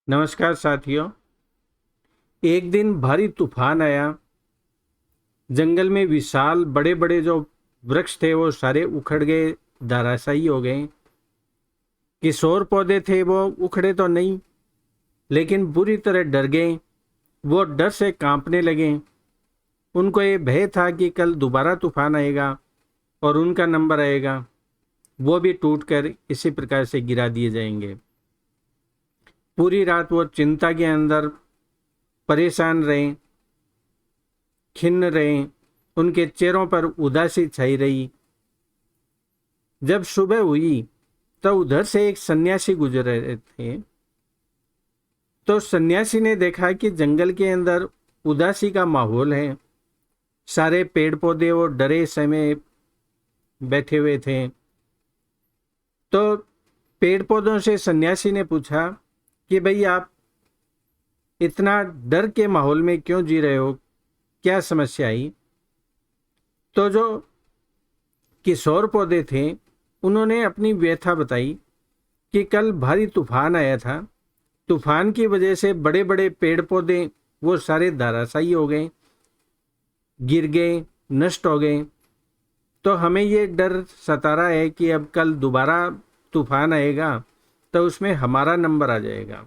नमस्कार साथियों। एक दिन भारी तूफान आया। जंगल में विशाल बड़े बड़े जो वृक्ष थे वो सारे उखड़ गए, धराशायी हो गए। किशोर पौधे थे वो उखड़े तो नहीं, लेकिन बुरी तरह डर गए। वो डर से कांपने लगे। उनको ये भय था कि कल दोबारा तूफान आएगा और उनका नंबर आएगा। वो भी टूटकर इसी प्रकार से गिरा दिए जाएंगे। पूरी रात वो चिंता के अंदर परेशान रहे, खिन्न रहे। उनके चेहरों पर उदासी छाई रही। जब सुबह हुई तो उधर से एक सन्यासी गुजर रहे थे। तो सन्यासी ने देखा कि जंगल के अंदर उदासी का माहौल है। सारे पेड़ पौधे और डरे समय बैठे हुए थे। तो पेड़ पौधों से सन्यासी ने पूछा कि भाई, आप इतना डर के माहौल में क्यों जी रहे हो, क्या समस्या आई? तो जो किशोर पौधे थे उन्होंने अपनी व्यथा बताई कि कल भारी तूफान आया था। तूफान की वजह से बड़े बड़े पेड़ पौधे वो सारे धराशायी हो गए, गिर गए, नष्ट हो गए। तो हमें ये डर सता रहा है कि अब कल दोबारा तूफान आएगा तो उसमें हमारा नंबर आ जाएगा।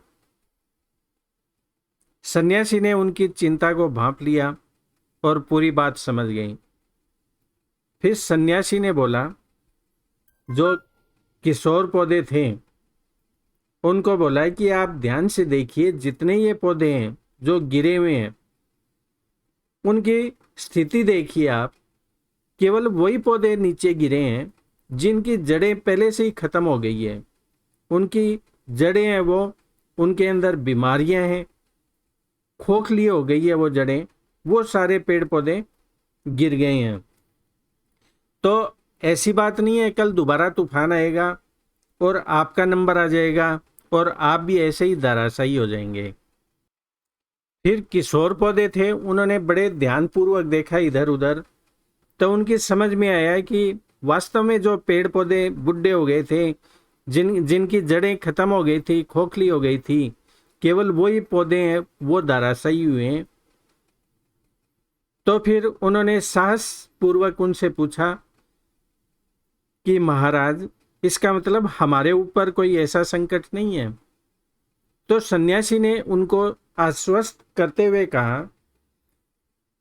सन्यासी ने उनकी चिंता को भांप लिया और पूरी बात समझ गई। फिर सन्यासी ने बोला, जो किशोर पौधे थे उनको बोला कि आप ध्यान से देखिए, जितने ये पौधे हैं जो गिरे हुए हैं उनकी स्थिति देखिए आप। केवल वही पौधे नीचे गिरे हैं जिनकी जड़ें पहले से ही खत्म हो गई है। उनकी जड़ें हैं वो, उनके अंदर बीमारियां हैं, खोखली हो गई है वो जड़ें। वो सारे पेड़ पौधे गिर गए हैं। तो ऐसी बात नहीं है कल दोबारा तूफान आएगा और आपका नंबर आ जाएगा और आप भी ऐसे ही धराशायी हो जाएंगे। फिर किशोर पौधे थे, उन्होंने बड़े ध्यानपूर्वक देखा इधर उधर। तो उनकी समझ में आया कि वास्तव में जो पेड़ पौधे बुढ़े हो गए थे, जिनकी जड़ें खत्म हो गई थी, खोखली हो गई थी, केवल वही पौधे हैं वो धराशायी हुए हैं। तो फिर उन्होंने साहस पूर्वक उनसे पूछा कि महाराज, इसका मतलब हमारे ऊपर कोई ऐसा संकट नहीं है? तो सन्यासी ने उनको आश्वस्त करते हुए कहा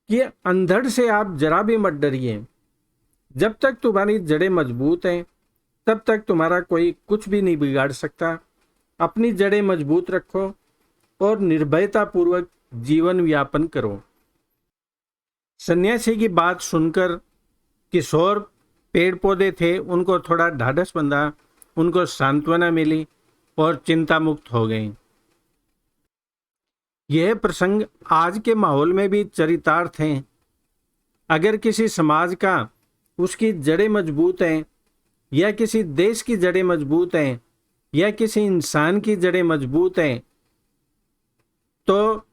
कि अंधड़ से आप जरा भी मत डरिए। जब तक तुम्हारी जड़ें मजबूत हैं तब तक तुम्हारा कोई कुछ भी नहीं बिगाड़ सकता। अपनी जड़ें मजबूत रखो और निर्भयता पूर्वक जीवन यापन करो। सन्यासी की बात सुनकर किशोर पेड़ पौधे थे उनको थोड़ा ढाढ़स बंधा, उनको सांत्वना मिली और चिंता मुक्त हो गए। यह प्रसंग आज के माहौल में भी चरितार्थ है। अगर किसी समाज का उसकी जड़ें मजबूत हैं, या किसी देश की जड़ें मजबूत हैं, या किसी इंसान की जड़ें मजबूत हैं, तो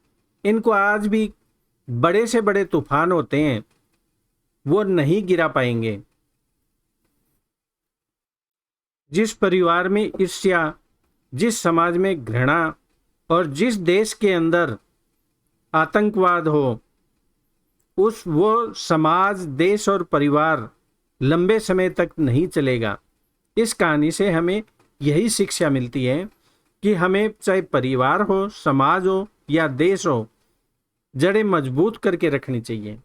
इनको आज भी बड़े से बड़े तूफान होते हैं वो नहीं गिरा पाएंगे। जिस परिवार में ईर्ष्या, जिस समाज में घृणा और जिस देश के अंदर आतंकवाद हो, वो समाज, देश और परिवार लंबे समय तक नहीं चलेगा। इस कहानी से हमें यही शिक्षा मिलती है कि हमें चाहे परिवार हो, समाज हो या देश हो, जड़ें मजबूत करके रखनी चाहिए।